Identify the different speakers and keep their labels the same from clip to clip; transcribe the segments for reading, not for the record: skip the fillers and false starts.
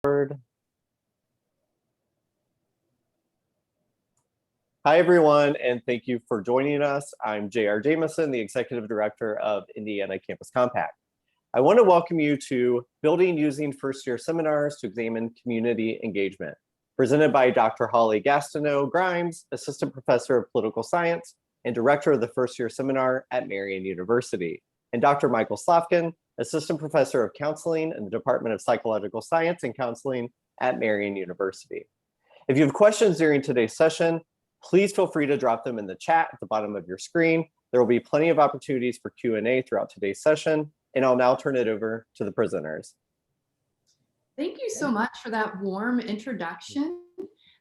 Speaker 1: Hi, everyone, and thank you for joining us. I'm J.R. Jameson, the Executive Director of Indiana Campus Compact. I want to welcome you to Building Using First-Year Seminars to Examine Community Engagement, presented by Dr. Holly Gastineau Grimes, Assistant Professor of Political Science and Director of the First-Year Seminar at Marian University, and Dr. Michael Slavkin, Assistant Professor of Counseling in the Department of Psychological Science and Counseling at Marian University. If you have questions during today's session, please feel free to drop them in the chat at the bottom of your screen. There will be plenty of opportunities for Q&A throughout today's session, and I'll now turn it over to the presenters.
Speaker 2: Thank you so much for that warm introduction.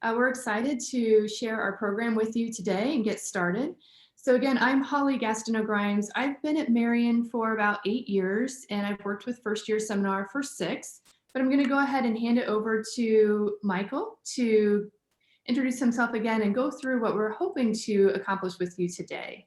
Speaker 2: We're excited to share our program with you today and get started. So again, I'm Holly Gastineau Grimes. I've been at Marian for about 8 years, and I've worked with First Year Seminar for 6. But I'm going to go ahead and hand it over to Michael to introduce himself again and go through what we're hoping to accomplish with you today.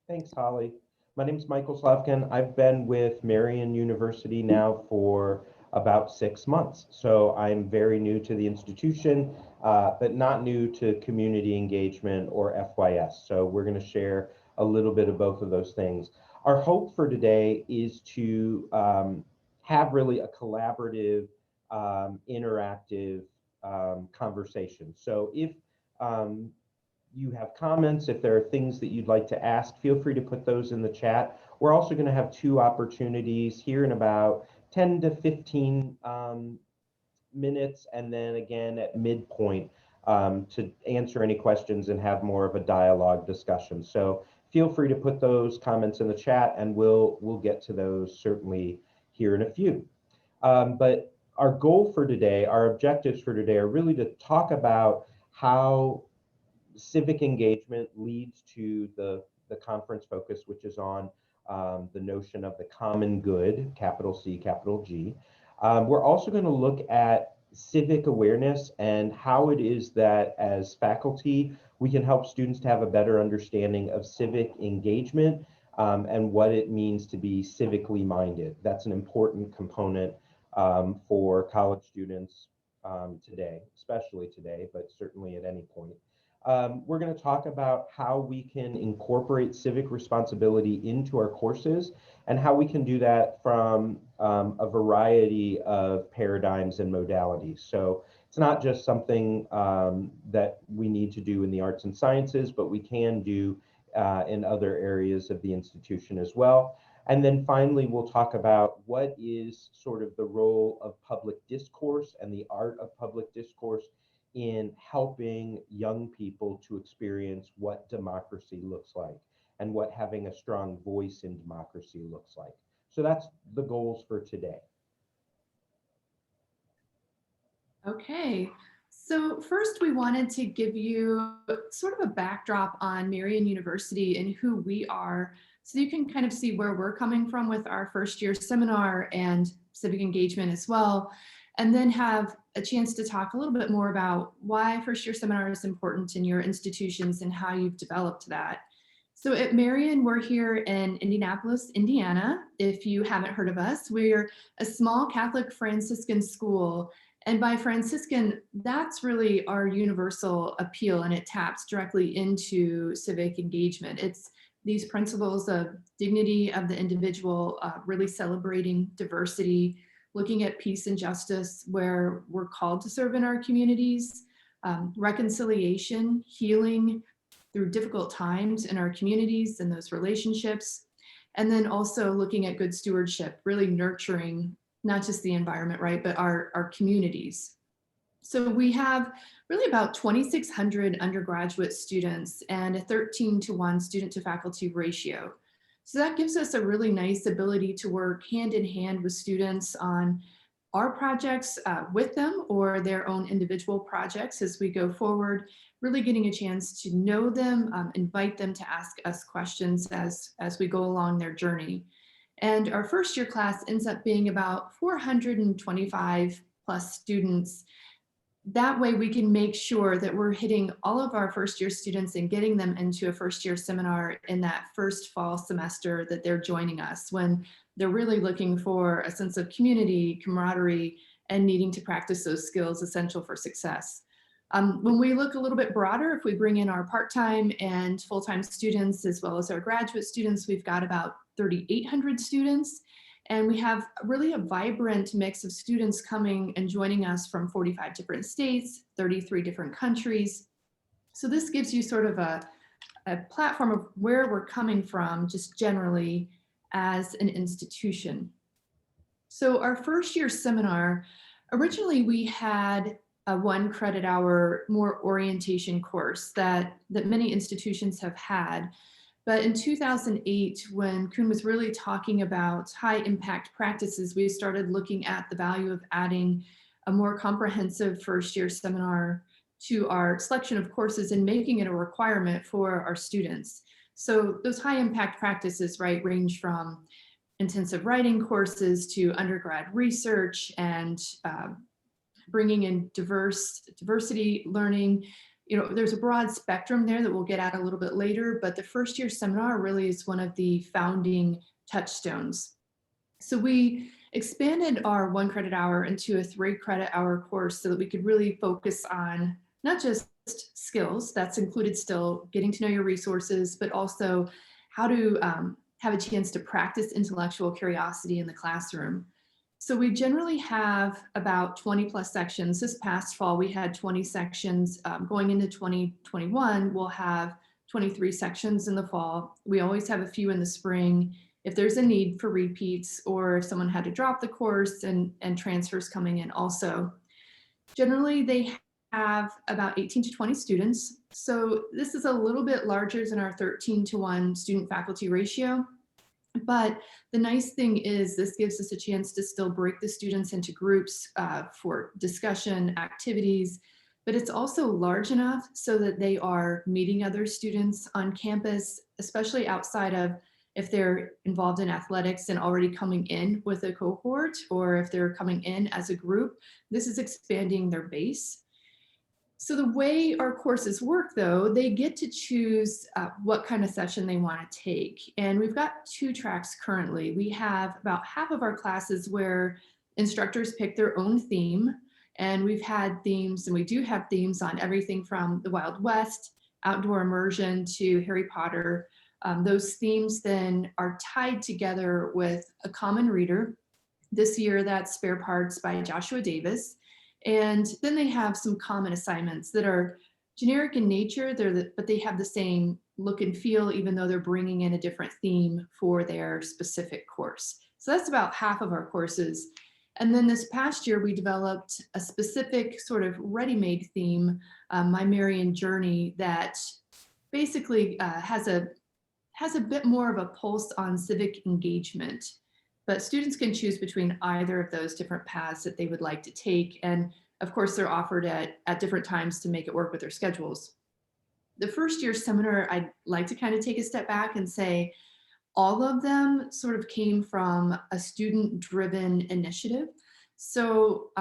Speaker 3: Thanks, Holly. My name is Michael Slavkin. I've been with Marian University now for about 6 months. So I'm very new to the institution, but not new to community engagement or FYS. So we're going to share a little bit of both of those things. Our hope for today is to have really a collaborative, interactive conversation. So if you have comments, if there are things that you'd like to ask, feel free to put those in the chat. We're also going to have 2 opportunities here in about 10 to 15 minutes, and then again at midpoint to answer any questions and have more of a dialogue discussion. So feel free to put those comments in the chat, and we'll get to those certainly here in a few. But our goal for today, our objectives for today are really to talk about how civic engagement leads to the conference focus, which is on the notion of the common good, capital C, capital G. We're also going to look at civic awareness and how it is that as faculty, we can help students to have a better understanding of civic engagement and what it means to be civically minded. That's an important component for college students today, especially today, but certainly at any point. We're going to talk about how we can incorporate civic responsibility into our courses and how we can do that from a variety of paradigms and modalities. So it's not just something that we need to do in the arts and sciences, but we can do in other areas of the institution as well. And then finally, we'll talk about what is sort of the role of public discourse and the art of public discourse in helping young people to experience what democracy looks like and what having a strong voice in democracy looks like. So that's the goals for today.
Speaker 2: Okay, so first we wanted to give you sort of a backdrop on Marian University and who we are, so you can kind of see where we're coming from with our first year seminar and civic engagement as well, and then have a chance to talk a little bit more about why first year seminar is important in your institutions and how you've developed that. So at Marian, we're here in Indianapolis, Indiana. If you haven't heard of us, we're a small Catholic Franciscan school. And by Franciscan, that's really our universal appeal, and it taps directly into civic engagement. It's these principles of dignity of the individual, really celebrating diversity, looking at peace and justice where we're called to serve in our communities, reconciliation, healing through difficult times in our communities and those relationships, and then also looking at good stewardship, really nurturing not just the environment, right, but our communities. So we have really about 2,600 undergraduate students and a 13-to-1 student to faculty ratio. So that gives us a really nice ability to work hand in hand with students on our projects with them or their own individual projects as we go forward, really getting a chance to know them, invite them to ask us questions as we go along their journey. And our first year class ends up being about 425 plus students. That way we can make sure that we're hitting all of our first year students and getting them into a first year seminar in that first fall semester that they're joining us, when they're really looking for a sense of community, camaraderie, and needing to practice those skills essential for success. When we look a little bit broader, if we bring in our part-time and full-time students, as well as our graduate students, we've got about 3,800 students. And we have really a vibrant mix of students coming and joining us from 45 different states, 33 different countries. So this gives you sort of a platform of where we're coming from, just generally as an institution. So our first year seminar, originally we had a 1 credit hour more orientation course that many institutions have had. But in 2008, when Kuhn was really talking about high impact practices, we started looking at the value of adding a more comprehensive first year seminar to our selection of courses and making it a requirement for our students. So those high impact practices, right, range from intensive writing courses to undergrad research and bringing in diversity learning. You know, there's a broad spectrum there that we'll get at a little bit later, but the first year seminar really is one of the founding touchstones. So we expanded our 1 credit hour into a 3 credit hour course so that we could really focus on not just skills, that's included still getting to know your resources, but also how to have a chance to practice intellectual curiosity in the classroom. So we generally have about 20 plus sections. This past fall, we had 20 sections. Going into 2021, we'll have 23 sections in the fall. We always have a few in the spring if there's a need for repeats or if someone had to drop the course and transfers coming in also. Generally, they have about 18 to 20 students. So this is a little bit larger than our 13-to-1 student faculty ratio. But the nice thing is this gives us a chance to still break the students into groups for discussion activities, but it's also large enough so that they are meeting other students on campus, especially outside of if they're involved in athletics and already coming in with a cohort, or if they're coming in as a group. This is expanding their base. So the way our courses work, though, they get to choose what kind of session they want to take. And we've got 2 tracks currently. We have about half of our classes where instructors pick their own theme. And we've had themes, and we do have themes on everything from the Wild West, outdoor immersion, to Harry Potter. Those themes then are tied together with a common reader. This year, that's Spare Parts by Joshua Davis. And then they have some common assignments that are generic in nature, but they have the same look and feel, even though they're bringing in a different theme for their specific course. So that's about half of our courses. And then this past year, we developed a specific sort of ready-made theme, My Marian Journey, that basically has a bit more of a pulse on civic engagement. But students can choose between either of those different paths that they would like to take. And of course, they're offered at different times to make it work with their schedules. The first year seminar, I'd like to kind of take a step back and say, all of them sort of came from a student-driven initiative. So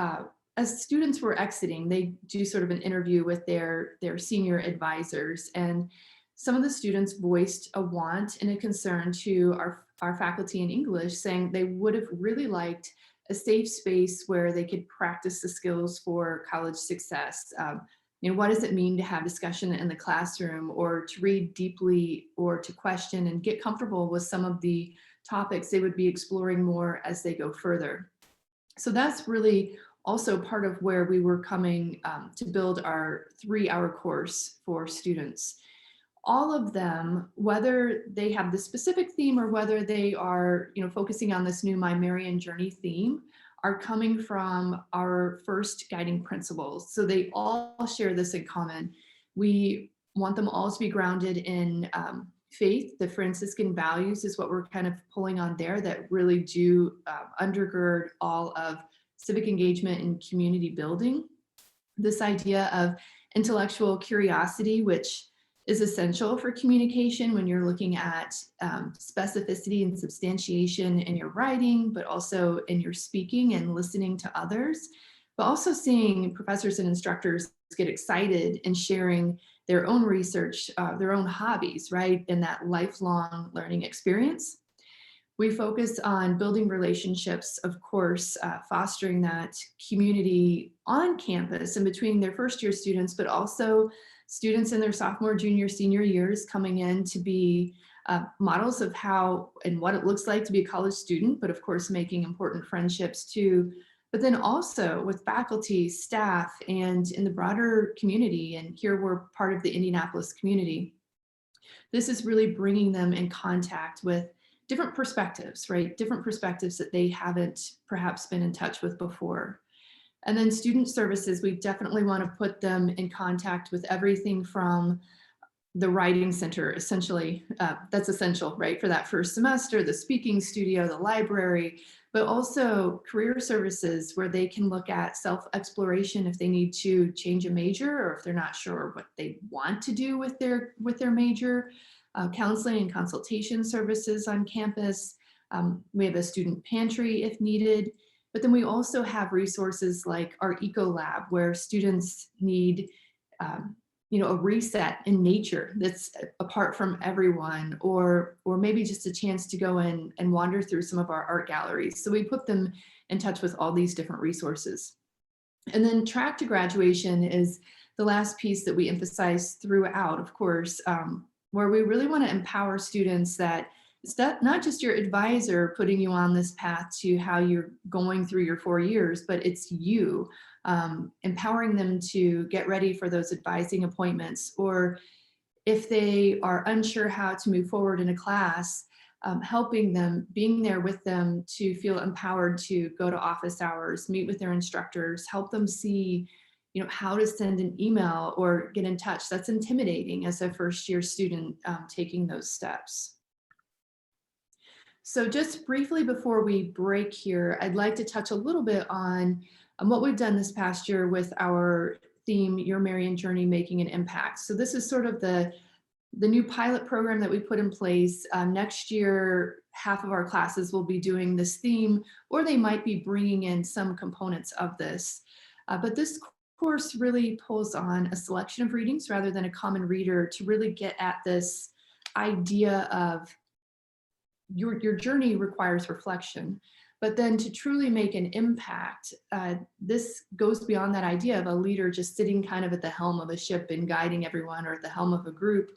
Speaker 2: as students were exiting, they do sort of an interview with their senior advisors. And some of the students voiced a want and a concern to our faculty in English, saying they would have really liked a safe space where they could practice the skills for college success. What does it mean to have discussion in the classroom, or to read deeply, or to question and get comfortable with some of the topics they would be exploring more as they go further. So that's really also part of where we were coming to build our 3-hour course for students. All of them, whether they have the specific theme or whether they are focusing on this new My Marian Journey theme, are coming from our first guiding principles. So they all share this in common. We want them all to be grounded in faith. The Franciscan values is what we're kind of pulling on there, that really do undergird all of civic engagement and community building. This idea of intellectual curiosity, which is essential for communication when you're looking at specificity and substantiation in your writing, but also in your speaking and listening to others, but also seeing professors and instructors get excited in sharing their own research, their own hobbies, right, in that lifelong learning experience. We focus on building relationships, of course, fostering that community on campus and between their first year students, but also students in their sophomore, junior, senior years coming in to be models of how and what it looks like to be a college student, but of course making important friendships too. But then also with faculty, staff, and in the broader community, and here we're part of the Indianapolis community. This is really bringing them in contact with different perspectives, right? Different perspectives that they haven't perhaps been in touch with before. And then student services, we definitely want to put them in contact with everything from the writing center, essentially. That's essential, right? For that first semester, the speaking studio, the library, but also career services where they can look at self-exploration if they need to change a major or if they're not sure what they want to do with their major. Counseling and consultation services on campus. We have a student pantry if needed, but then we also have resources like our Eco Lab where students need a reset in nature that's apart from everyone, or maybe just a chance to go in and wander through some of our art galleries. So we put them in touch with all these different resources. And then track to graduation is the last piece that we emphasize throughout, of course, where we really want to empower students that it's not just your advisor putting you on this path to how you're going through your 4 years, but it's you empowering them to get ready for those advising appointments, or if they are unsure how to move forward in a class, helping them, being there with them to feel empowered to go to office hours, meet with their instructors, help them see how to send an email or get in touch. That's intimidating as a first year student taking those steps. So just briefly before we break here, I'd like to touch a little bit on what we've done this past year with our theme, Your Marian Journey, Making an Impact. So this is sort of the new pilot program that we put in place. Next year, half of our classes will be doing this theme, or they might be bringing in some components of this. But this course really pulls on a selection of readings rather than a common reader to really get at this idea of your journey requires reflection, but then to truly make an impact, this goes beyond that idea of a leader just sitting kind of at the helm of a ship and guiding everyone, or at the helm of a group,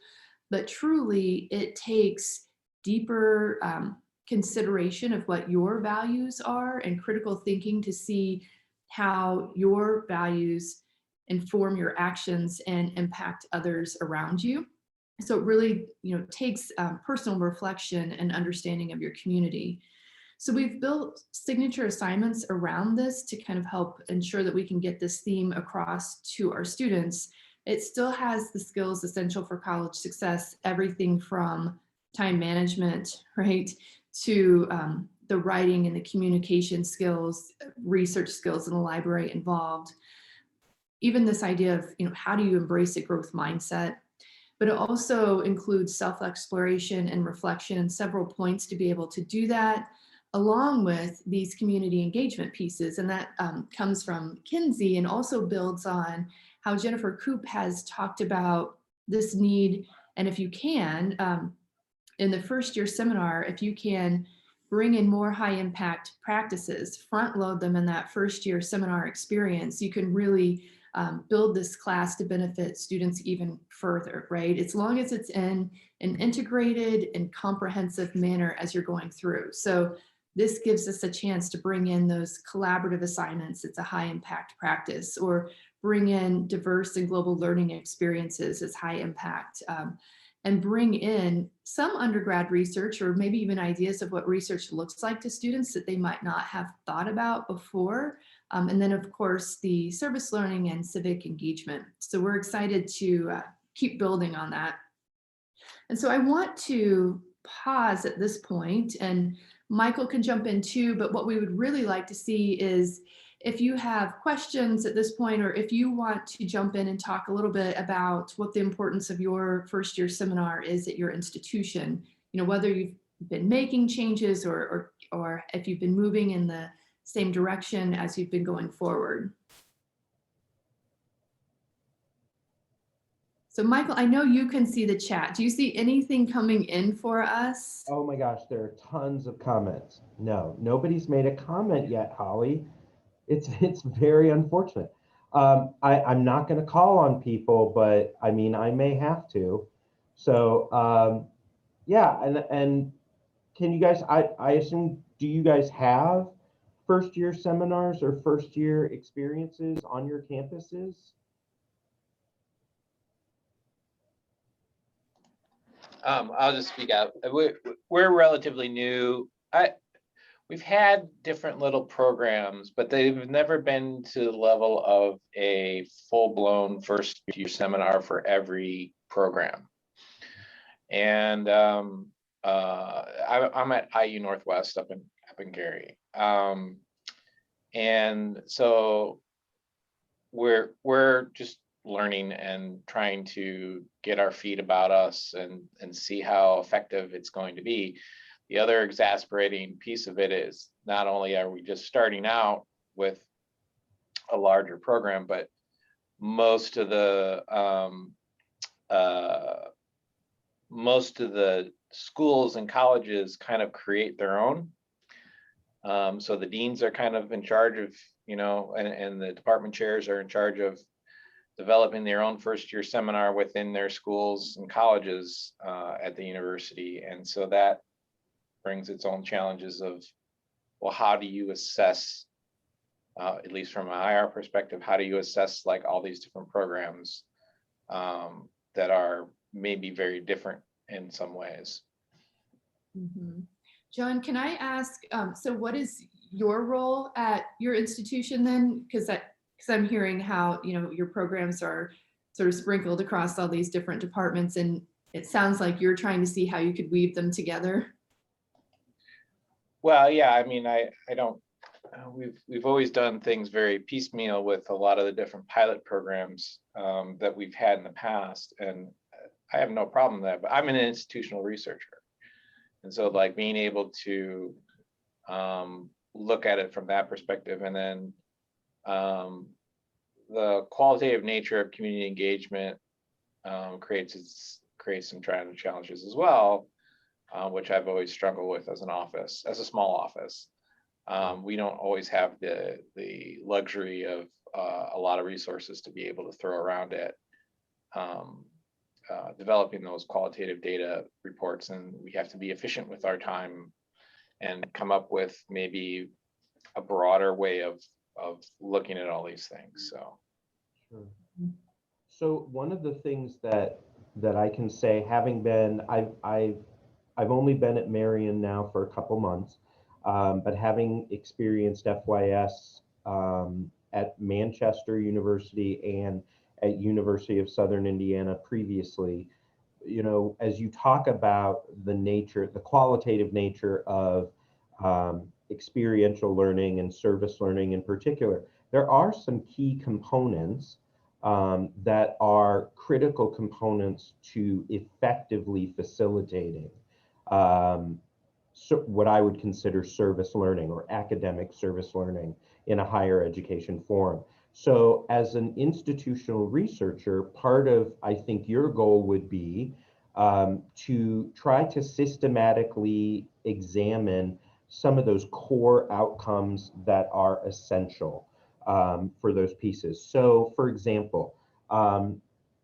Speaker 2: but truly it takes deeper consideration of what your values are and critical thinking to see how your values inform your actions and impact others around you. So it really, takes personal reflection and understanding of your community. So we've built signature assignments around this to kind of help ensure that we can get this theme across to our students. It still has the skills essential for college success, everything from time management, right, to the writing and the communication skills, research skills in the library involved. Even this idea of, how do you embrace a growth mindset? But it also includes self-exploration and reflection and several points to be able to do that, along with these community engagement pieces. And that comes from Kinsey and also builds on how Jennifer Koop has talked about this need. And if you can, in the first year seminar, if you can bring in more high impact practices, front load them in that first year seminar experience, you can really build this class to benefit students even further, right? As long as it's in an integrated and comprehensive manner as you're going through. So this gives us a chance to bring in those collaborative assignments. It's a high impact practice, or bring in diverse and global learning experiences as high impact, and bring in some undergrad research, or maybe even ideas of what research looks like to students that they might not have thought about before. And then of course, the service learning and civic engagement. So we're excited to keep building on that. And so I want to pause at this point, and Michael can jump in too, but what we would really like to see is if you have questions at this point, or if you want to jump in and talk a little bit about what the importance of your first year seminar is at your institution, whether you've been making changes or if you've been moving in the same direction as you've been going forward. So Michael, I know you can see the chat. Do you see anything coming in for us?
Speaker 3: Oh my gosh, there are tons of comments. No, nobody's made a comment yet, Holly. It's very unfortunate. I'm not going to call on people, but I mean, I may have to. So yeah, and can you guys? I assume, do you guys have first year seminars or first year experiences on your campuses?
Speaker 4: I'll just speak out. We're relatively new. We've had different little programs, but they've never been to the level of a full-blown first year seminar for every program. And I'm at IU Northwest up in Gary. And so we're just learning and trying to get our feet about us and see how effective it's going to be. The other exasperating piece of it is not only are we just starting out with a larger program, but most of the schools and colleges kind of create their own. So the deans are kind of in charge of, and the department chairs are in charge of developing their own first year seminar within their schools and colleges at the university. And so that brings its own challenges of, well, how do you assess, at least from an IR perspective, how do you assess like all these different programs that are maybe very different in some ways?
Speaker 2: Mm-hmm. John, can I ask, so what is your role at your institution then? Because I'm hearing how, your programs are sort of sprinkled across all these different departments, and it sounds like you're trying to see how you could weave them together.
Speaker 4: Well, yeah, I mean, I don't, we've always done things very piecemeal with a lot of the different pilot programs that we've had in the past, and I have no problem with that, but I'm an institutional researcher. And so like being able to look at it from that perspective, and then the qualitative nature of community engagement creates some challenges as well, which I've always struggled with as an office, as a small office. We don't always have the luxury of a lot of resources to be able to throw around it. Developing those qualitative data reports, and we have to be efficient with our time and come up with maybe a broader way of looking at all these things. So
Speaker 3: Sure. So one of the things that I can say, having been, I've only been at Marian now for a couple months, but having experienced FYS at Manchester University and at University of Southern Indiana previously, as you talk about the qualitative nature of experiential learning and service learning in particular, there are some key components that are critical components to effectively facilitating what I would consider service learning or academic service learning in a higher education forum. So as an institutional researcher, part of, I think, your goal would be to try to systematically examine some of those core outcomes that are essential for those pieces. So for example,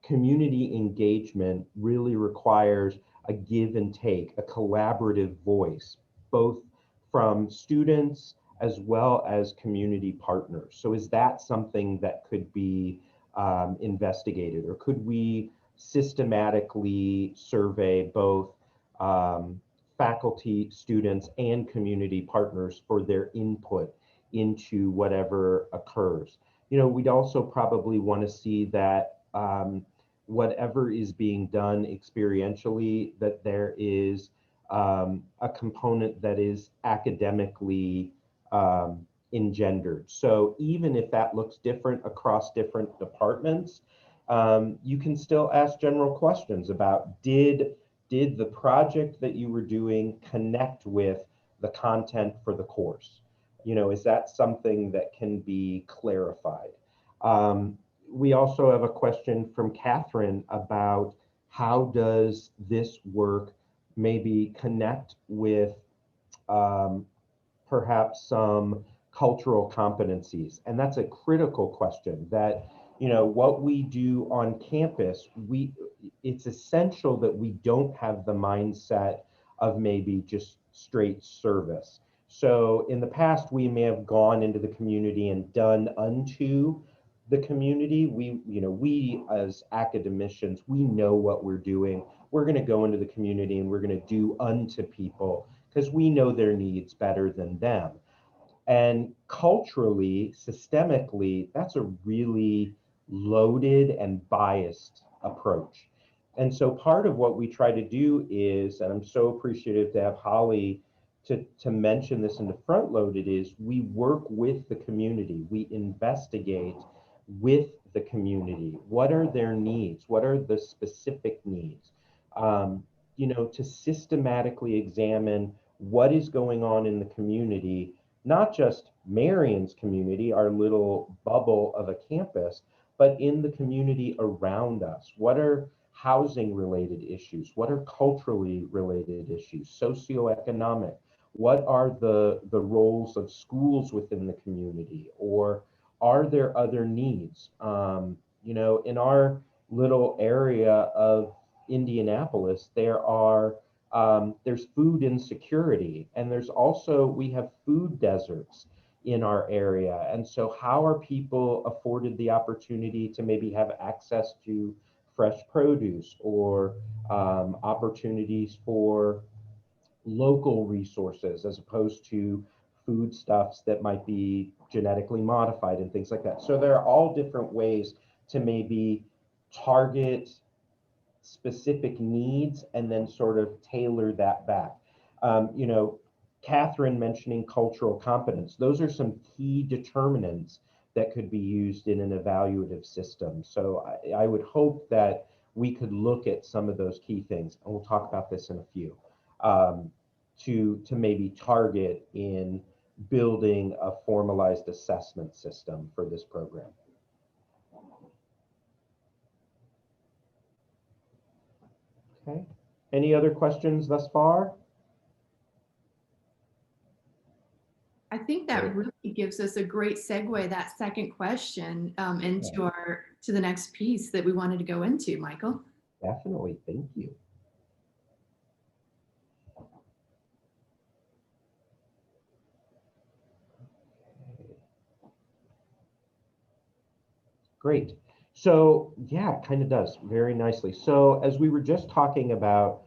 Speaker 3: community engagement really requires a give and take, a collaborative voice, both from students as well as community partners. So is that something that could be investigated, or could we systematically survey both faculty, students, and community partners for their input into whatever occurs? We'd also probably want to see that whatever is being done experientially, that there is a component that is academically engendered. So even if that looks different across different departments, you can still ask general questions about, did the project that you were doing connect with the content for the course? Is that something that can be clarified? we also have a question from Catherine about how does this work maybe connect with um, perhaps some cultural competencies? And that's a critical question that, what we do on campus, it's essential that we don't have the mindset of maybe just straight service. So in the past, we may have gone into the community and done unto the community. We as academicians, we know what we're doing. We're going to go into the community and we're going to do unto people because we know their needs better than them. And culturally, systemically, that's a really loaded and biased approach. And so part of what we try to do is, and I'm so appreciative to have Holly to mention this and to front load it, is we work with the community. We investigate with the community. What are their needs? What are the specific needs? To systematically examine what is going on in the community, not just Marion's community, our little bubble of a campus, but in the community around us. What are housing related issues? What are culturally related issues? Socioeconomic? What are the roles of schools within the community? Or are there other needs? In our little area of Indianapolis, there's food insecurity, and we have food deserts in our area. And so how are people afforded the opportunity to maybe have access to fresh produce or opportunities for local resources as opposed to foodstuffs that might be genetically modified and things like that? So there are all different ways to maybe target specific needs and then sort of tailor that back. Catherine mentioning cultural competence, those are some key determinants that could be used in an evaluative system. So I would hope that we could look at some of those key things, and we'll talk about this in a few, to maybe target in building a formalized assessment system for this program. Okay. Any other questions thus far?
Speaker 2: I think that really gives us a great segue, that second question, into to the next piece that we wanted to go into, Michael.
Speaker 3: Definitely, thank you. Great. So yeah, it kind of does very nicely. So as we were just talking about,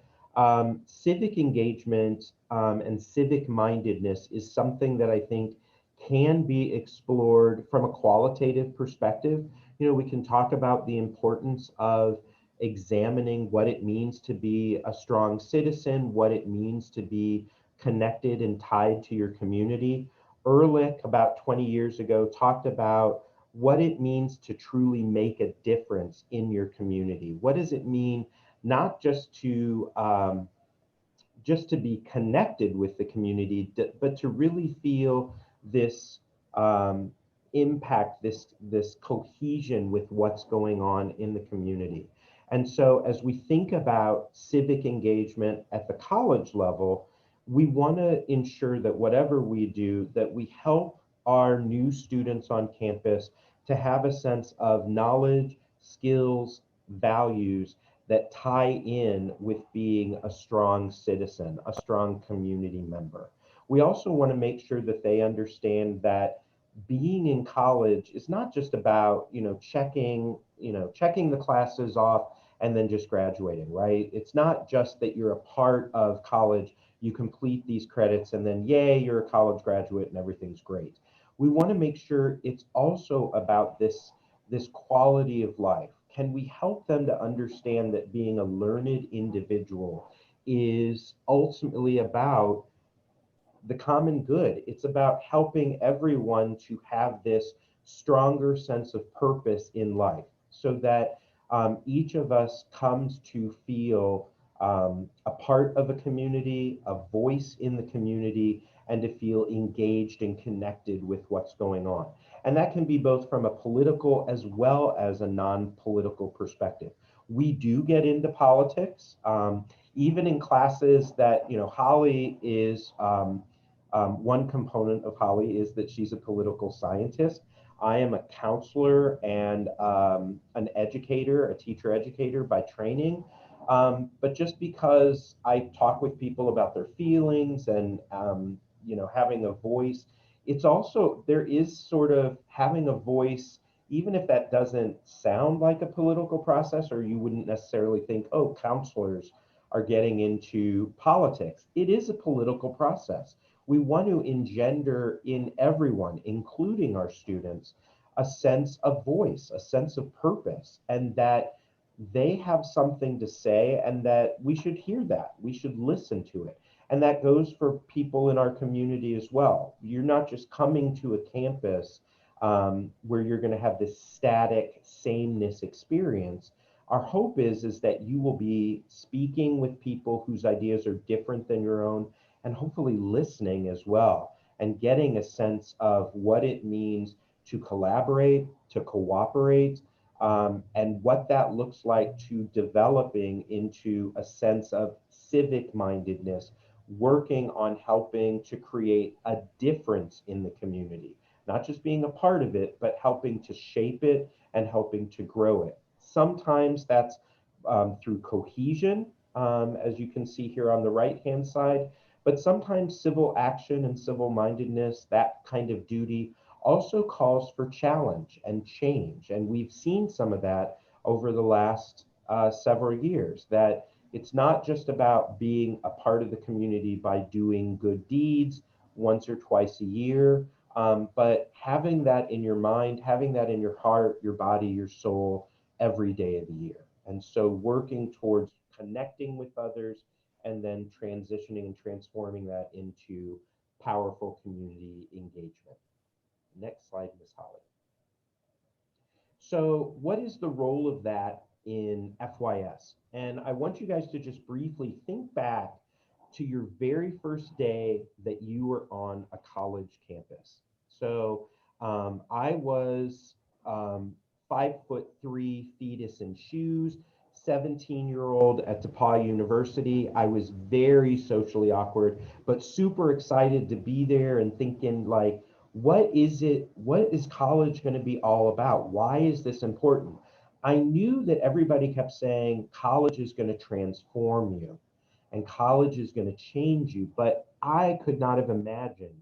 Speaker 3: civic engagement and civic mindedness is something that I think can be explored from a qualitative perspective. We can talk about the importance of examining what it means to be a strong citizen, what it means to be connected and tied to your community. Ehrlich, about 20 years ago, talked about what it means to truly make a difference in your community. What does it mean not just to be connected with the community, but to really feel this impact, this cohesion with what's going on in the community? And so as we think about civic engagement at the college level, we want to ensure that whatever we do, that we help our new students on campus to have a sense of knowledge, skills, values that tie in with being a strong citizen, a strong community member. We also want to make sure that they understand that being in college is not just about, checking the classes off and then just graduating, right? It's not just that you're a part of college, you complete these credits and then yay, you're a college graduate and everything's great. We want to make sure it's also about this quality of life. Can we help them to understand that being a learned individual is ultimately about the common good? It's about helping everyone to have this stronger sense of purpose in life so that each of us comes to feel a part of a community, a voice in the community, and to feel engaged and connected with what's going on. And that can be both from a political as well as a non-political perspective. We do get into politics, even in classes that, Holly is, one component of Holly is that she's a political scientist. I am a counselor and an educator, a teacher educator by training. But just because I talk with people about their feelings and, having a voice, it's also, there is sort of having a voice, even if that doesn't sound like a political process, or you wouldn't necessarily think, oh, counselors are getting into politics. It is a political process. We want to engender in everyone, including our students, a sense of voice, a sense of purpose, and that they have something to say and that we should hear that. We should listen to it. And that goes for people in our community as well. You're not just coming to a campus where you're going to have this static sameness experience. Our hope is that you will be speaking with people whose ideas are different than your own, and hopefully listening as well, and getting a sense of what it means to collaborate, to cooperate, and what that looks like to developing into a sense of civic mindedness, working on helping to create a difference in the community, not just being a part of it, but helping to shape it and helping to grow it. Sometimes that's through cohesion, as you can see here on the right-hand side, but sometimes civil action and civil mindedness, that kind of duty, also calls for challenge and change. And we've seen some of that over the last several years, that it's not just about being a part of the community by doing good deeds once or twice a year, but having that in your mind, having that in your heart, your body, your soul, every day of the year. And so working towards connecting with others and then transitioning and transforming that into powerful community engagement. Next slide, Ms. Holly. So what is the role of that in FYS? And I want you guys to just briefly think back to your very first day that you were on a college campus. So I was 5'3" fetus in shoes, 17-year-old at DePauw University. I was very socially awkward, but super excited to be there and thinking like, what is college going to be all about? Why is this important? I knew that everybody kept saying college is going to transform you and college is going to change you, but I could not have imagined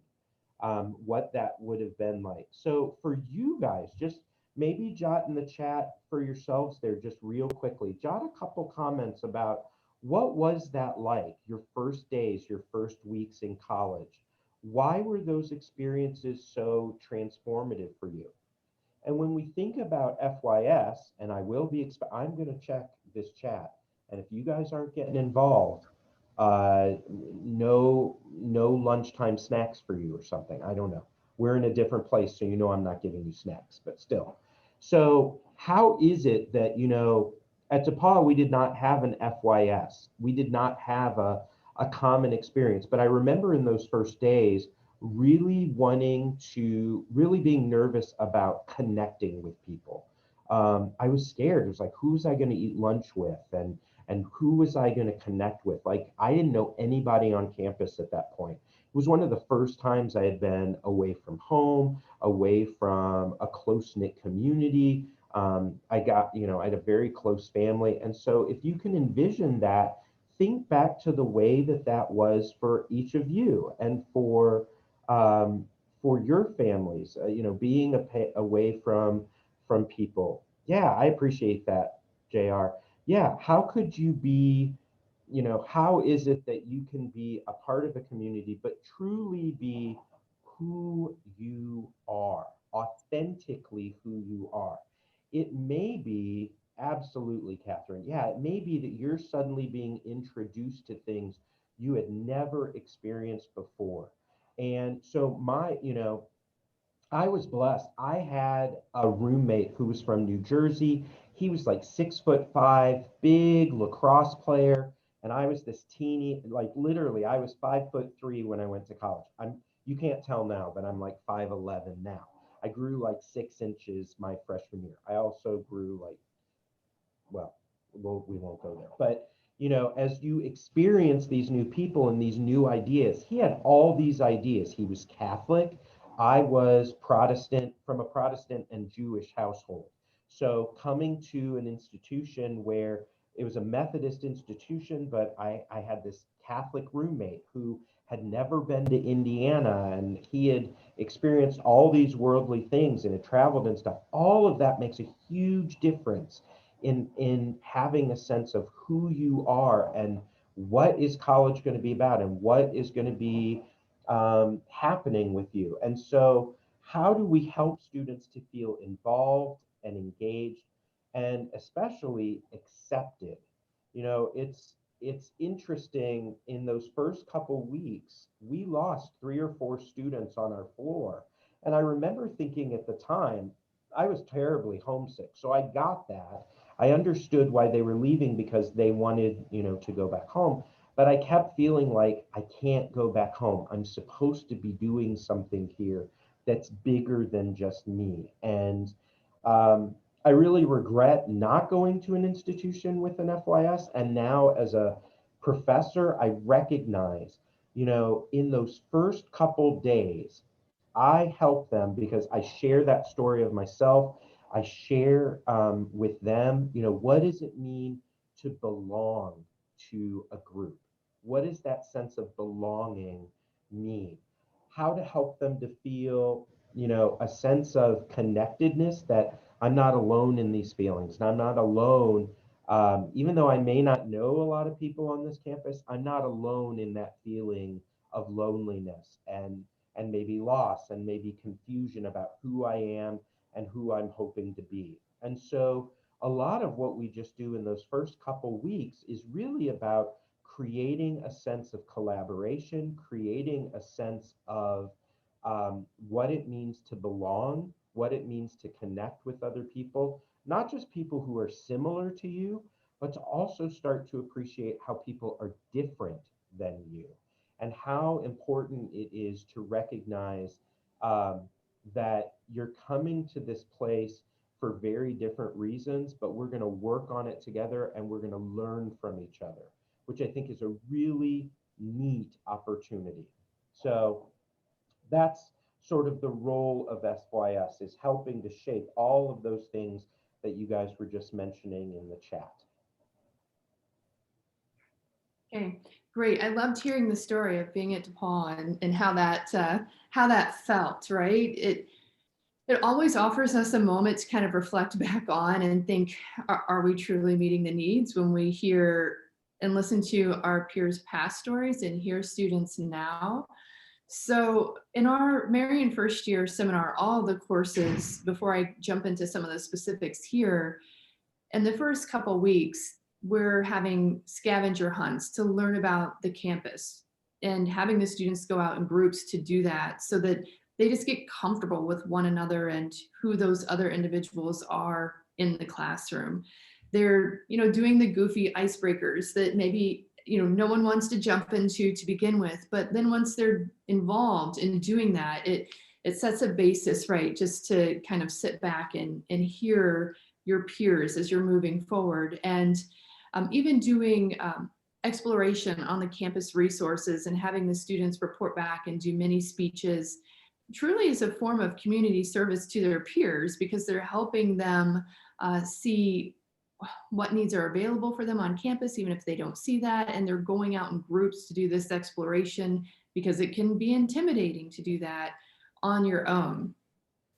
Speaker 3: what that would have been like. So for you guys, just maybe jot in the chat for yourselves there, just real quickly, jot a couple comments about what was that like, your first days, your first weeks in college? Why were those experiences so transformative for you? And when we think about FYS, and I'm going to check this chat, and if you guys aren't getting involved, no lunchtime snacks for you or something. I don't know. We're in a different place, so I'm not giving you snacks, but still. So how is it that, at DePauw, we did not have an FYS. We did not have a common experience. But I remember in those first days, really being nervous about connecting with people. I was scared. It was like, who's I going to eat lunch with? And who was I going to connect with? Like, I didn't know anybody on campus at that point. It was one of the first times I had been away from home, away from a close-knit community. I had a very close family. And so if you can envision that, think back to the way that was for each of you and for your families, being away from people. Yeah, I appreciate that, JR. Yeah, how could you be, how is it that you can be a part of a community, but truly be who you are, authentically who you are? It may be, absolutely, Catherine. Yeah, it may be that you're suddenly being introduced to things you had never experienced before. And so I was blessed. I had a roommate who was from New Jersey. He was like 6'5", big lacrosse player. And I was this teeny, like literally, I was 5'3" when I went to college. You can't tell now, but I'm like 5'11" now. I grew like 6 inches my freshman year. I also grew like, well, we won't go there. But, you know, as you experience these new people and these new ideas, he had all these ideas. He was Catholic. I was Protestant, from a Protestant and Jewish household. So coming to an institution where it was a Methodist institution, but I had this Catholic roommate who had never been to Indiana, and he had experienced all these worldly things and had traveled and stuff. All of that makes a huge difference in having a sense of who you are and what is college going to be about and what is going to be happening with you. And so how do we help students to feel involved and engaged and especially accepted? You know, it's interesting, in those first couple weeks, we lost 3 or 4 students on our floor. And I remember thinking at the time, I was terribly homesick. So I got that. I understood why they were leaving, because they wanted, you know, to go back home. But I kept feeling like I can't go back home. I'm supposed to be doing something here that's bigger than just me. And I really regret not going to an institution with an FYS. And now, as a professor, I recognize, you know, in those first couple days, I help them because I share that story of myself. I share with them, you know, what does it mean to belong to a group? What does that sense of belonging mean? How to help them to feel, you know, a sense of connectedness, that I'm not alone in these feelings, and I'm not alone. Even though I may not know a lot of people on this campus, I'm not alone in that feeling of loneliness and maybe loss and maybe confusion about who I am and who I'm hoping to be. And so a lot of what we just do in those first couple weeks is really about creating a sense of collaboration, creating a sense of what it means to belong, what it means to connect with other people, not just people who are similar to you, but to also start to appreciate how people are different than you, and how important it is to recognize that you're coming to this place for very different reasons, but we're going to work on it together and we're going to learn from each other, which I think is a really neat opportunity. So that's sort of the role of SYS, is helping to shape all of those things that you guys were just mentioning in the chat.
Speaker 2: Okay, great. I loved hearing the story of being at DePaul and how that felt, right? It always offers us a moment to kind of reflect back on and think, are we truly meeting the needs when we hear and listen to our peers' past stories and hear students now? So in our Marian first year seminar, all the courses, before I jump into some of the specifics here, in the first couple weeks, we're having scavenger hunts to learn about the campus and having the students go out in groups to do that, so that they just get comfortable with one another and who those other individuals are in the classroom. They're, you know, doing the goofy icebreakers that maybe, you know, no one wants to jump into to begin with, but then once they're involved in doing that, it sets a basis, right, just to kind of sit back and hear your peers as you're moving forward. And even doing exploration on the campus resources and having the students report back and do mini speeches truly is a form of community service to their peers, because they're helping them see what needs are available for them on campus, even if they don't see that. And they're going out in groups to do this exploration, because it can be intimidating to do that on your own.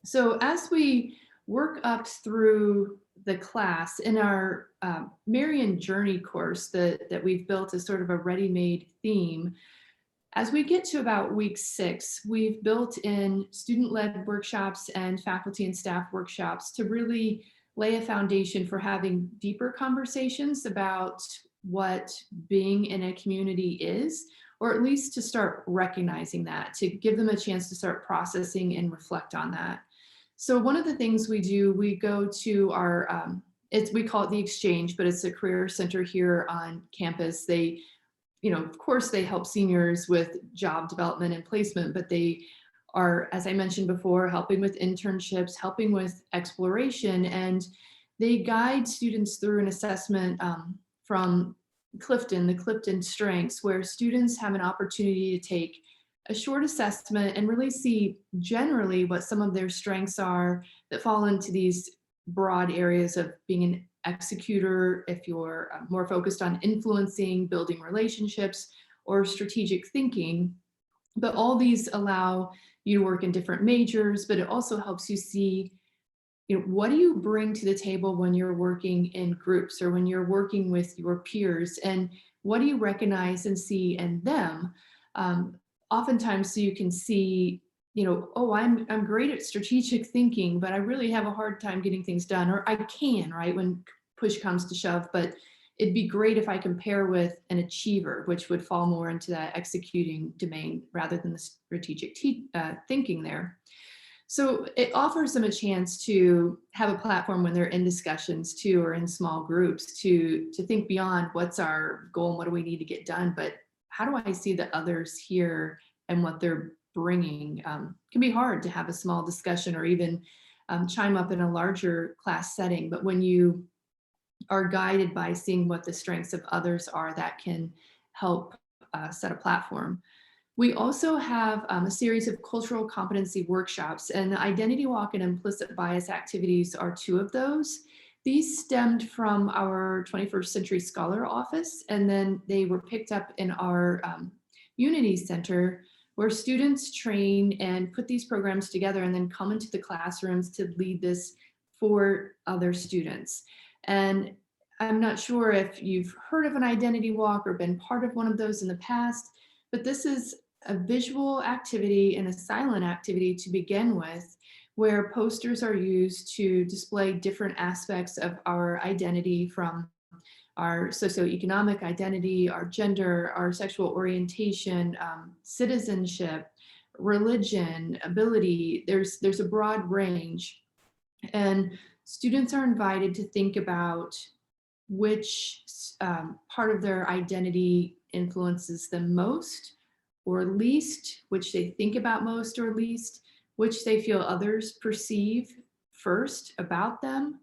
Speaker 2: So as we work up through the class in our Marian Journey course that we've built as sort of a ready-made theme, as we get to about week 6, we've built in student-led workshops and faculty and staff workshops to really lay a foundation for having deeper conversations about what being in a community is, or at least to start recognizing that, to give them a chance to start processing and reflect on that. So one of the things we do, we go to our we call it the Exchange, but it's a career center here on campus. They, of course, they help seniors with job development and placement, but they are, as I mentioned before, helping with internships, helping with exploration, and they guide students through an assessment from Clifton, the Clifton Strengths, where students have an opportunity to take a short assessment and really see generally what some of their strengths are that fall into these broad areas of being an executor, if you're more focused on influencing, building relationships, or strategic thinking. But all these allow you to work in different majors, but it also helps you see, what do you bring to the table when you're working in groups or when you're working with your peers, and what do you recognize and see in them? Oftentimes, so you can see, oh, I'm great at strategic thinking, but I really have a hard time getting things done, or I can, right, when push comes to shove, but it'd be great if I compare with an achiever, which would fall more into that executing domain rather than the strategic thinking there. So it offers them a chance to have a platform when they're in discussions too, or in small groups, to think beyond what's our goal and what do we need to get done, but how do I see the others here and what they're bringing? Can be hard to have a small discussion or even chime up in a larger class setting, but when you are guided by seeing what the strengths of others are, that can help set a platform. We also have a series of cultural competency workshops, and the Identity Walk and implicit bias activities are two of those. These stemmed from our 21st Century Scholar Office, and then they were picked up in our Unity Center, where students train and put these programs together and then come into the classrooms to lead this for other students. And I'm not sure if you've heard of an Identity Walk or been part of one of those in the past, but this is a visual activity and a silent activity to begin with, where posters are used to display different aspects of our identity, from our socioeconomic identity, our gender, our sexual orientation, citizenship, religion, ability. There's a broad range. And students are invited to think about which part of their identity influences them most or least, which they think about most or least, which they feel others perceive first about them,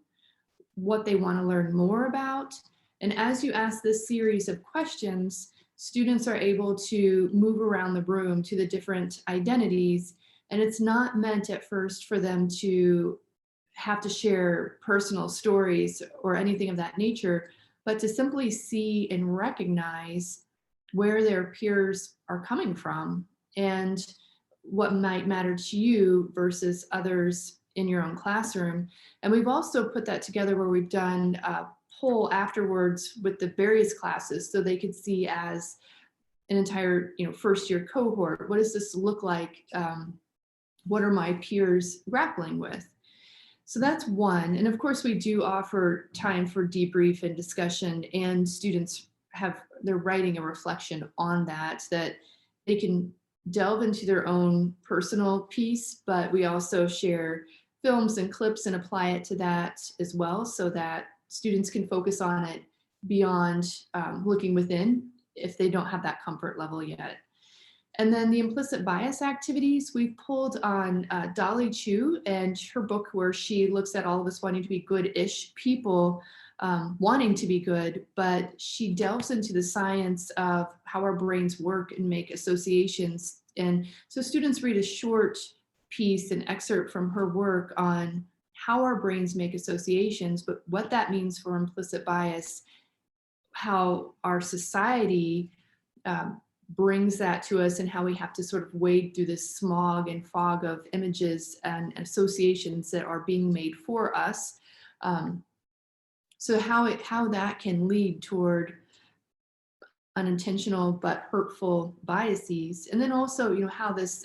Speaker 2: what they want to learn more about. And as you ask this series of questions, students are able to move around the room to the different identities. And it's not meant at first for them to have to share personal stories or anything of that nature, but to simply see and recognize where their peers are coming from and what might matter to you versus others in your own classroom. And we've also put that together where we've done a poll afterwards with the various classes so they could see as an entire first year cohort, what does this look like? What are my peers grappling with? So that's one. And of course, we do offer time for debrief and discussion, and students they're writing a reflection on that they can delve into their own personal piece, but we also share films and clips and apply it to that as well, so that students can focus on it beyond looking within if they don't have that comfort level yet. And then the implicit bias activities, we've pulled on Dolly Chu and her book, where she looks at all of us wanting to be good-ish people, wanting to be good, but she delves into the science of how our brains work and make associations. And so students read a short piece, an excerpt from her work on how our brains make associations, but what that means for implicit bias, how our society brings that to us, and how we have to sort of wade through this smog and fog of images and associations that are being made for us. So how that can lead toward unintentional but hurtful biases, and then also how this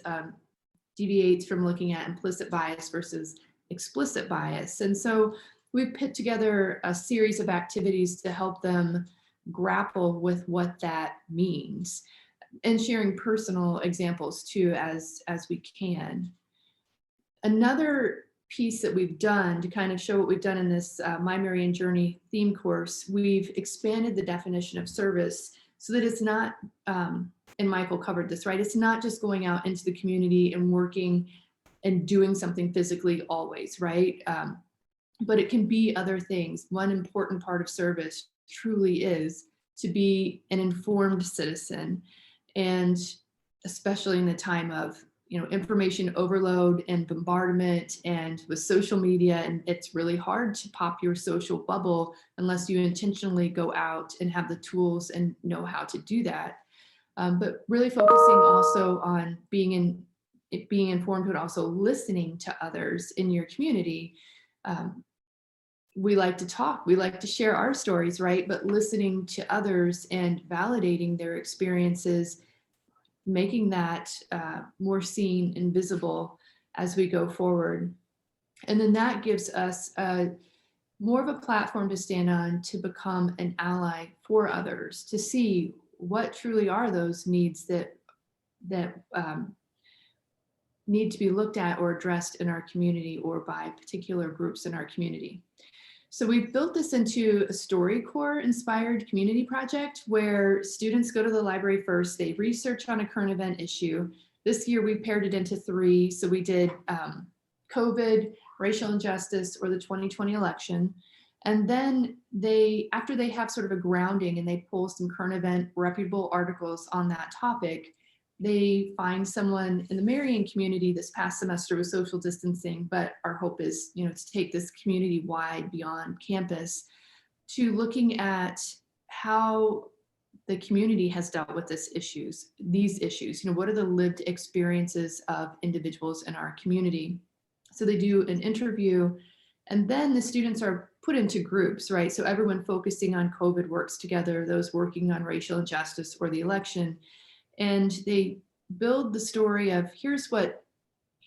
Speaker 2: deviates from looking at implicit bias versus explicit bias. And so we've put together a series of activities to help them grapple with what that means, and sharing personal examples too as we can. Another piece that we've done to kind of show what we've done in this My Marian Journey theme course, we've expanded the definition of service so that it's not, and Michael covered this, right? It's not just going out into the community and working and doing something physically always, right? But it can be other things. One important part of service truly is to be an informed citizen, and especially in the time of information overload and bombardment and with social media, and it's really hard to pop your social bubble unless you intentionally go out and have the tools and know how to do that. But really focusing also on being informed, but also listening to others in your community. We like to talk, we like to share our stories, right? But listening to others and validating their experiences, making that more seen and visible as we go forward. And then that gives us more of a platform to stand on to become an ally for others, to see what truly are those needs that need to be looked at or addressed in our community or by particular groups in our community. So we've built this into a StoryCorps inspired community project where students go to the library first, they research on a current event issue. This year we paired it into 3. So we did COVID, racial injustice, or the 2020 election. And then after they have sort of a grounding and they pull some current event reputable articles on that topic, they find someone in the Marian community. This past semester was social distancing, but our hope is, to take this community wide beyond campus to looking at how the community has dealt with these issues. What are the lived experiences of individuals in our community? So they do an interview, and then the students are put into groups, right? So everyone focusing on COVID works together, those working on racial injustice or the election. And they build the story of here's what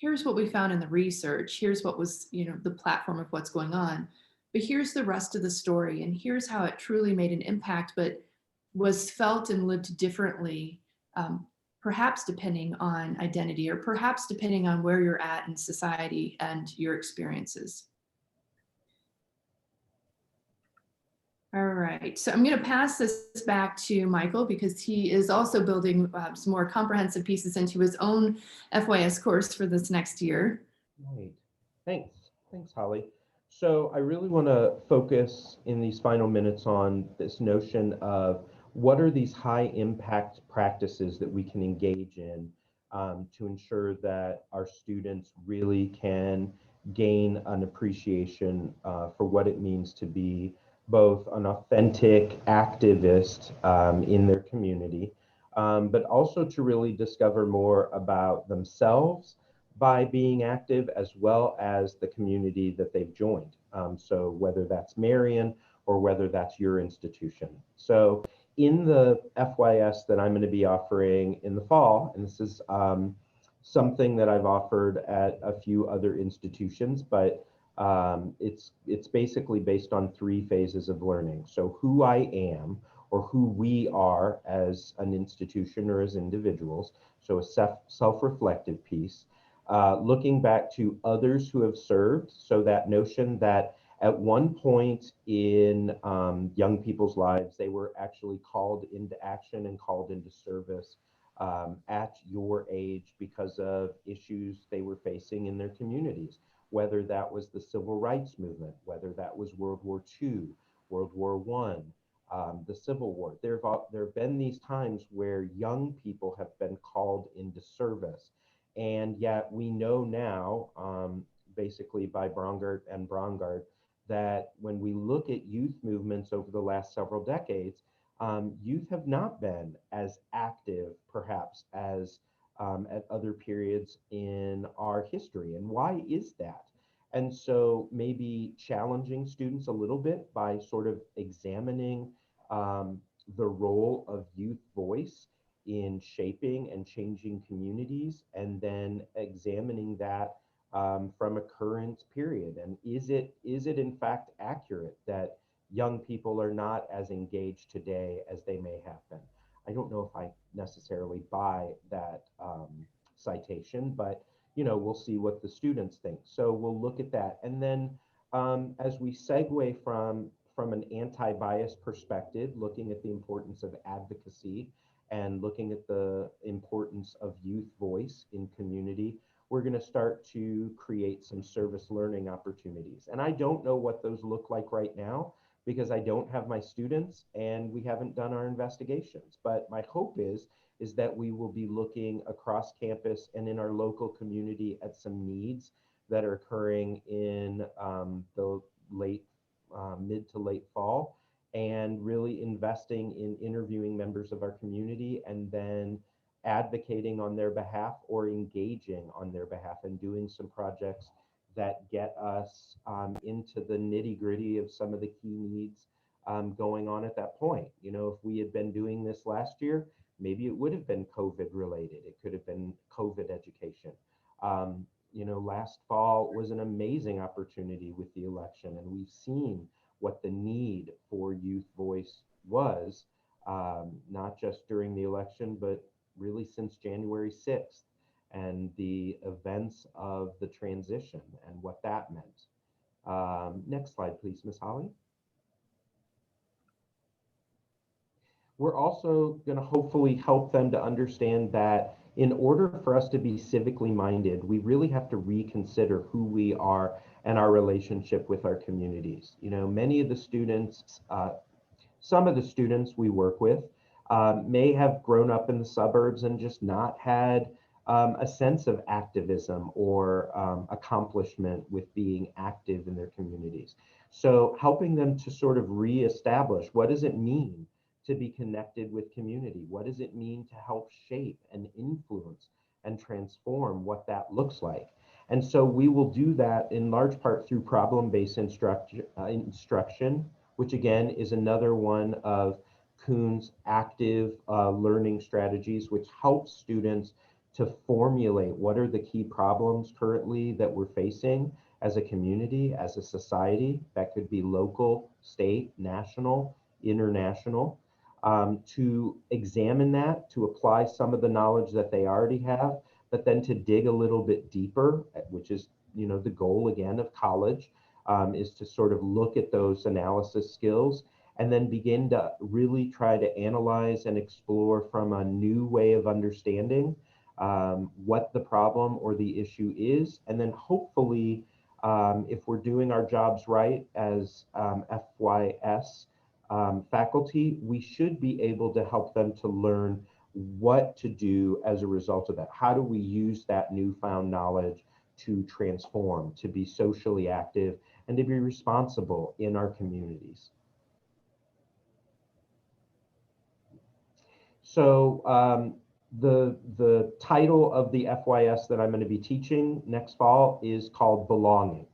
Speaker 2: we found in the research, here's what was the platform of what's going on, but here's the rest of the story, and here's how it truly made an impact but was felt and lived differently, perhaps depending on identity or perhaps depending on where you're at in society and your experiences. All right, so I'm going to pass this back to Michael because he is also building some more comprehensive pieces into his own FYS course for this next year.
Speaker 3: Right. Thanks, Holly. So I really want to focus in these final minutes on this notion of what are these high impact practices that we can engage in to ensure that our students really can gain an appreciation for what it means to be both an authentic activist in their community, but also to really discover more about themselves by being active as well as the community that they've joined. So whether that's Marian or whether that's your institution. So in the FYS that I'm going to be offering in the fall, and this is something that I've offered at a few other institutions, but it's basically based on 3 phases of learning. So who I am, or who we are as an institution or as individuals. So a self-reflective piece. Looking back to others who have served. So that notion that at one point in young people's lives, they were actually called into action and called into service at your age because of issues they were facing in their communities, whether that was the civil rights movement, whether that was World War II, World War I, the Civil War. There have been these times where young people have been called into service. And yet we know now, basically by Braungart and Braungart, that when we look at youth movements over the last several decades, youth have not been as active, perhaps, as at other periods in our history. And why is that? And so maybe challenging students a little bit by sort of examining the role of youth voice in shaping and changing communities, and then examining that from a current period. And is it in fact accurate that young people are not as engaged today as they may have been? I don't know if I necessarily buy that citation, but we'll see what the students think. So we'll look at that. And then as we segue from an anti-bias perspective, looking at the importance of advocacy and looking at the importance of youth voice in community, we're going to start to create some service learning opportunities. And I don't know what those look like right now because I don't have my students and we haven't done our investigations. But my hope is that we will be looking across campus and in our local community at some needs that are occurring in the mid to late fall, and really investing in interviewing members of our community and then advocating on their behalf or engaging on their behalf and doing some projects that get us into the nitty gritty of some of the key needs going on at that point. If we had been doing this last year, maybe it would have been COVID related. It could have been COVID education. Last fall was an amazing opportunity with the election, and we've seen what the need for youth voice was, not just during the election, but really since January 6th and the events of the transition and what that meant. Next slide, please, Ms. Holly. We're also going to hopefully help them to understand that in order for us to be civically minded, we really have to reconsider who we are and our relationship with our communities. Many of the students, some of the students we work with may have grown up in the suburbs and just not had a sense of activism or accomplishment with being active in their communities. So helping them to sort of reestablish, what does it mean to be connected with community? What does it mean to help shape and influence and transform what that looks like? And so we will do that in large part through problem-based instruction, which again is another one of Kuhn's active learning strategies, which helps students to formulate what are the key problems currently that we're facing as a community, as a society. That could be local, state, national, international. To examine that, to apply some of the knowledge that they already have, but then to dig a little bit deeper, which is, the goal again of college, is to sort of look at those analysis skills and then begin to really try to analyze and explore from a new way of understanding what the problem or the issue is. And then hopefully, if we're doing our jobs right as FYS faculty, we should be able to help them to learn what to do as a result of that. How do we use that newfound knowledge to transform, to be socially active, and to be responsible in our communities? So the title of the FYS that I'm going to be teaching next fall is called Belonging.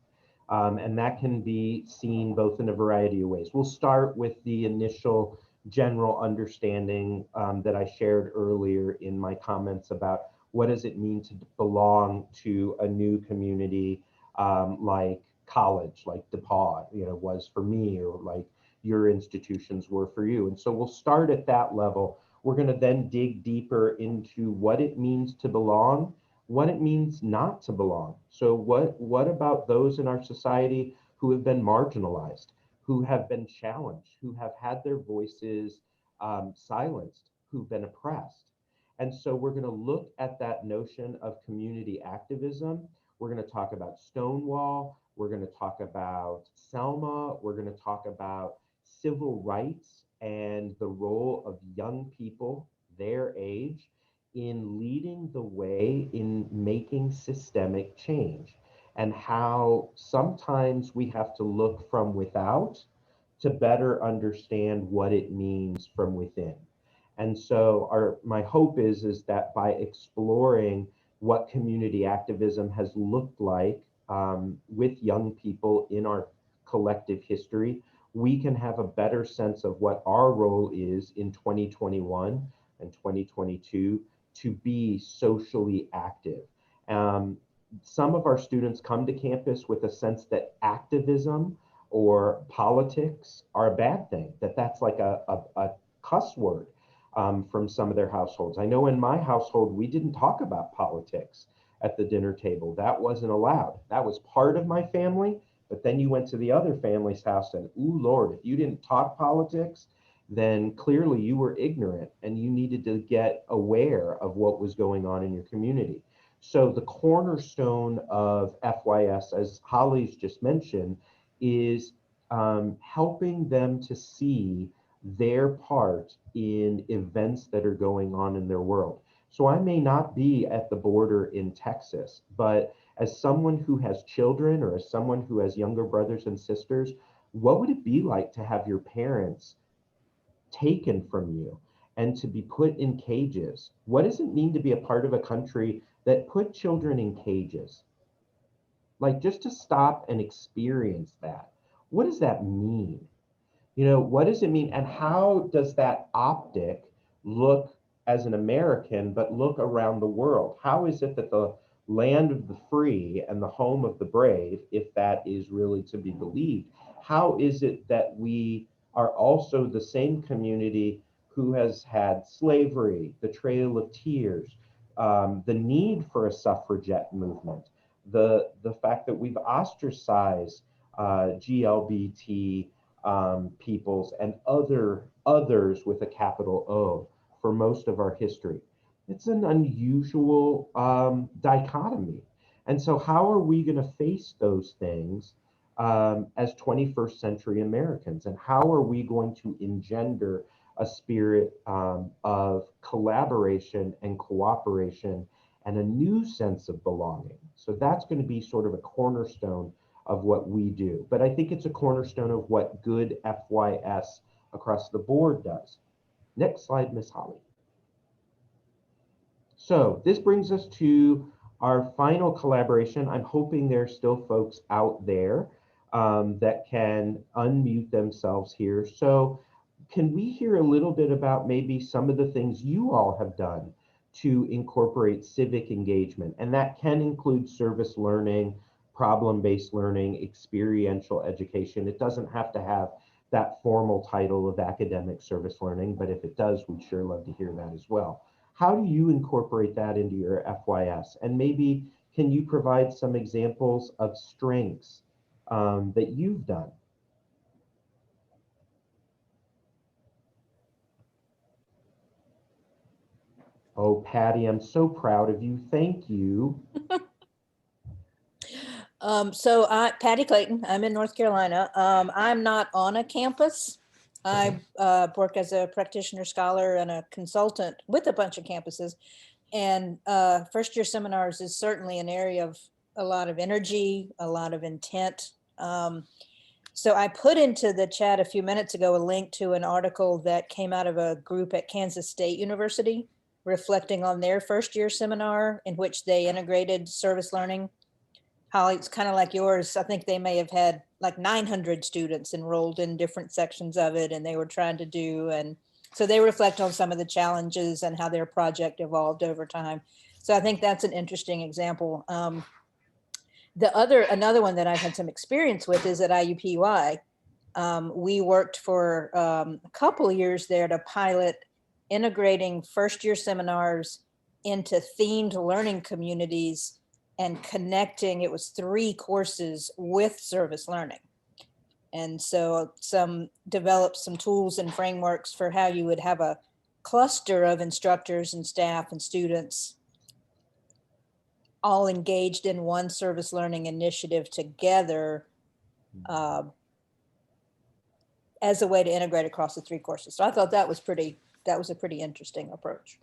Speaker 3: And that can be seen both in a variety of ways. We'll start with the initial general understanding that I shared earlier in my comments about what does it mean to belong to a new community like college, like DePauw, was for me, or like your institutions were for you. And so we'll start at that level. We're going to then dig deeper into what it means to belong, what it means not to belong. So what about those in our society who have been marginalized, who have been challenged, who have had their voices silenced, who've been oppressed? And so we're going to look at that notion of community activism. We're going to talk about Stonewall. We're going to talk about Selma. We're going to talk about civil rights and the role of young people, their age, in leading the way in making systemic change, and how sometimes we have to look from without to better understand what it means from within. And so my hope is that by exploring what community activism has looked like with young people in our collective history, we can have a better sense of what our role is in 2021 and 2022 to be socially active. Some of our students come to campus with a sense that activism or politics are a bad thing, that's like a cuss word from some of their households. I know in my household, we didn't talk about politics. at the dinner table. That wasn't allowed. That was part of my family, but then you went to the other family's house and, ooh, Lord, if you didn't talk politics, then clearly you were ignorant and you needed to get aware of what was going on in your community. So the cornerstone of FYS, as Holly's just mentioned, is helping them to see their part in events that are going on in their world. So I may not be at the border in Texas, but as someone who has children or as someone who has younger brothers and sisters, what would it be like to have your parents taken from you and to be put in cages? What does it mean to be a part of a country that put children in cages? Like, just to stop and experience that. What does that mean? What does it mean? And how does that optic look as an American, but look around the world? How is it that the land of the free and the home of the brave, if that is really to be believed, how is it that we are also the same community who has had slavery, the Trail of Tears, the need for a suffragette movement, the fact that we've ostracized GLBT peoples and others with a capital O for most of our history. It's an unusual dichotomy. And so how are we going to face those things as 21st century Americans? And how are we going to engender a spirit of collaboration and cooperation and a new sense of belonging? So that's going to be sort of a cornerstone of what we do. But I think it's a cornerstone of what good FYS across the board does. Next slide, Miss Holly. So this brings us to our final collaboration. I'm hoping there's still folks out there that can unmute themselves here. So can we hear a little bit about maybe some of the things you all have done to incorporate civic engagement? And that can include service learning, problem-based learning, experiential education. It doesn't have to have that formal title of academic service learning, but if it does, we'd sure love to hear that as well. How do you incorporate that into your FYS? And maybe can you provide some examples of strengths that you've done? Oh, Patty, I'm so proud of you. Thank you.
Speaker 5: Patty Clayton, I'm in North Carolina. I'm not on a campus. I work as a practitioner, scholar, and a consultant with a bunch of campuses. And first year seminars is certainly an area of a lot of energy, a lot of intent. So I put into the chat a few minutes ago a link to an article that came out of a group at Kansas State University, reflecting on their first year seminar in which they integrated service learning. Holly, it's kind of like yours. I think they may have had like 900 students enrolled in different sections of it, and they were trying to do, and so they reflect on some of the challenges and how their project evolved over time. So I think that's an interesting example. Another one that I've had some experience with is at IUPUI. We worked for a couple of years there to pilot integrating first year seminars into themed learning communities and connecting, it was 3 courses with service learning. And so developed some tools and frameworks for how you would have a cluster of instructors and staff and students all engaged in one service learning initiative together as a way to integrate across the 3 courses. So I thought that was a pretty interesting approach.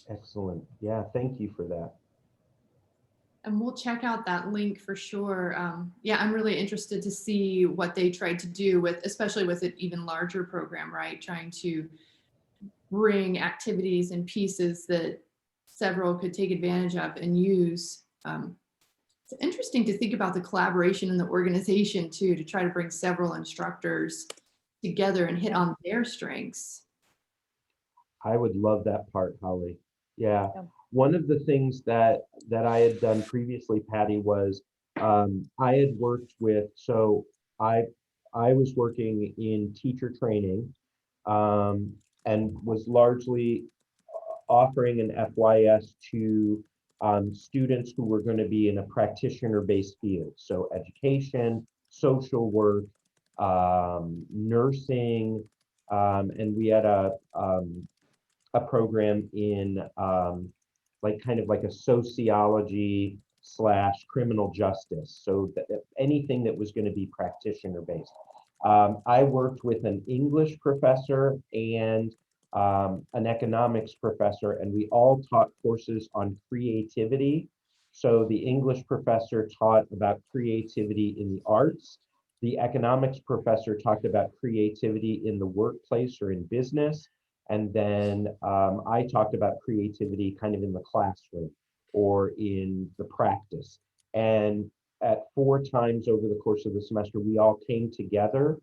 Speaker 3: Excellent. Yeah, thank you for that.
Speaker 2: And we'll check out that link for sure. Yeah, I'm really interested to see what they tried to do with, especially with an even larger program, right? Trying to bring activities and pieces that several could take advantage of and use. It's interesting to think about the collaboration in the organization too, to try to bring several instructors together and hit on their strengths.
Speaker 3: I would love that part, Holly. Yeah.
Speaker 5: Yeah.
Speaker 3: One of the things that I had done previously, Patty, was I had worked with, so I was working in teacher training and was largely offering an FYS to students who were going to be in a practitioner-based field. So education, social work, nursing, and we had a program in like kind of like a sociology / criminal justice. So that anything that was going to be practitioner based. I worked with an English professor and an economics professor, and we all taught courses on creativity. So the English professor taught about creativity in the arts. The economics professor talked about creativity in the workplace or in business. And then I talked about creativity kind of in the classroom or in the practice. And at 4 times over the course of the semester, we all came together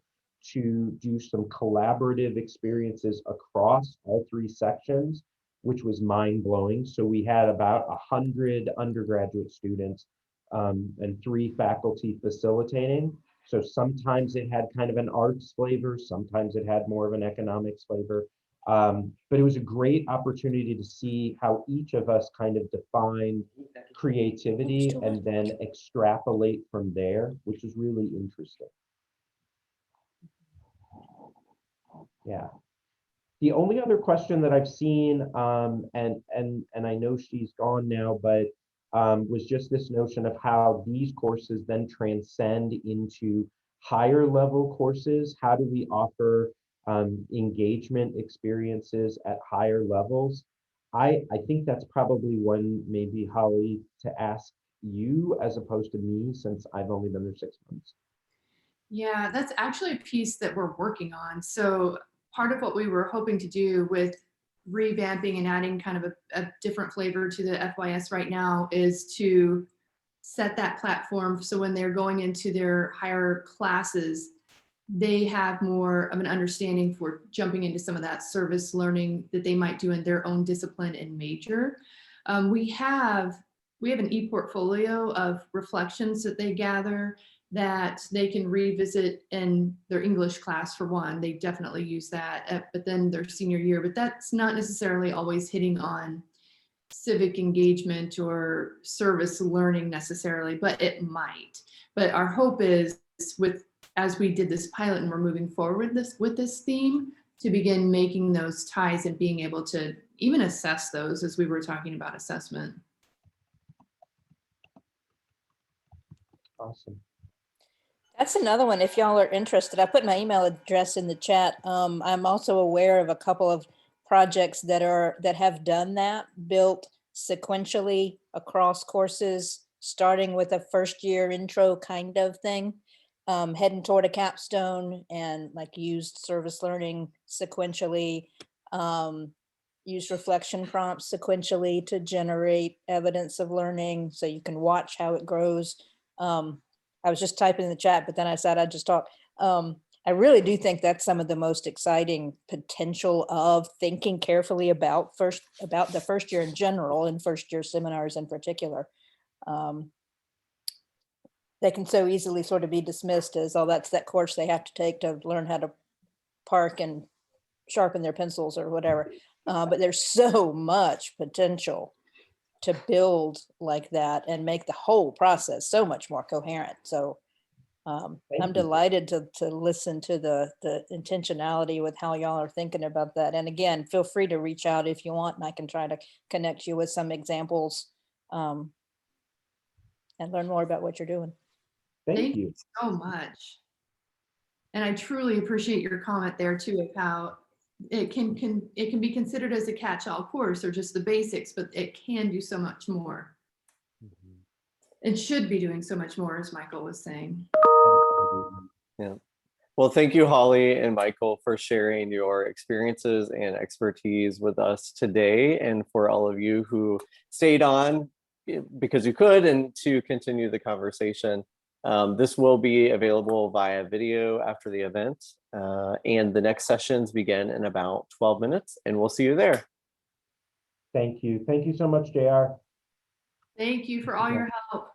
Speaker 3: to do some collaborative experiences across all 3 sections, which was mind-blowing. So we had about 100 undergraduate students and 3 faculty facilitating. So sometimes it had kind of an arts flavor, sometimes it had more of an economics flavor. But it was a great opportunity to see how each of us kind of defined creativity and then extrapolate from there, which is really interesting. Yeah. The only other question that I've seen, and I know she's gone now, but was just this notion of how these courses then transcend into higher level courses. How do we offer engagement experiences at higher levels? I think that's probably one, maybe Holly, to ask you as opposed to me, since I've only been there 6 months.
Speaker 2: Yeah, that's actually a piece that we're working on. So part of what we were hoping to do with revamping and adding kind of a different flavor to the FYS right now is to set that platform so when they're going into their higher classes, they have more of an understanding for jumping into some of that service learning that they might do in their own discipline and major. We have an e-portfolio of reflections that they gather that they can revisit in their English class for one. They definitely use that, but then their senior year, but that's not necessarily always hitting on civic engagement or service learning necessarily, but it might. But our hope is as we did this pilot and we're moving forward with this theme, to begin making those ties and being able to even assess those as we were talking about assessment.
Speaker 3: Awesome.
Speaker 5: That's another one. If y'all are interested, I put my email address in the chat. I'm also aware of a couple of projects that have done that, built sequentially across courses, starting with a first year intro kind of thing, heading toward a capstone, and like used service learning sequentially, used reflection prompts sequentially to generate evidence of learning so you can watch how it grows. I was just typing in the chat, but then I said I'd just talk. I really do think that's some of the most exciting potential of thinking carefully about the first year in general and first year seminars in particular. They can so easily sort of be dismissed as, oh, that's that course they have to take to learn how to park and sharpen their pencils or whatever. But there's so much potential to build like that and make the whole process so much more coherent. So I'm delighted to listen to the intentionality with how y'all are thinking about that. And again, feel free to reach out if you want, and I can try to connect you with some examples and learn more about what you're doing.
Speaker 3: Thank you.
Speaker 2: So much. And I truly appreciate your comment there too, of how it can be considered as a catch-all course or just the basics, but it can do so much more. It should be doing so much more, as Michael was saying.
Speaker 1: Yeah. Well, thank you, Holly and Michael, for sharing your experiences and expertise with us today, and for all of you who stayed on because you could and to continue the conversation. This will be available via video after the event, and the next sessions begin in about 12 minutes, and we'll see you there.
Speaker 3: Thank you. Thank you so much, JR.
Speaker 2: Thank you for all your help.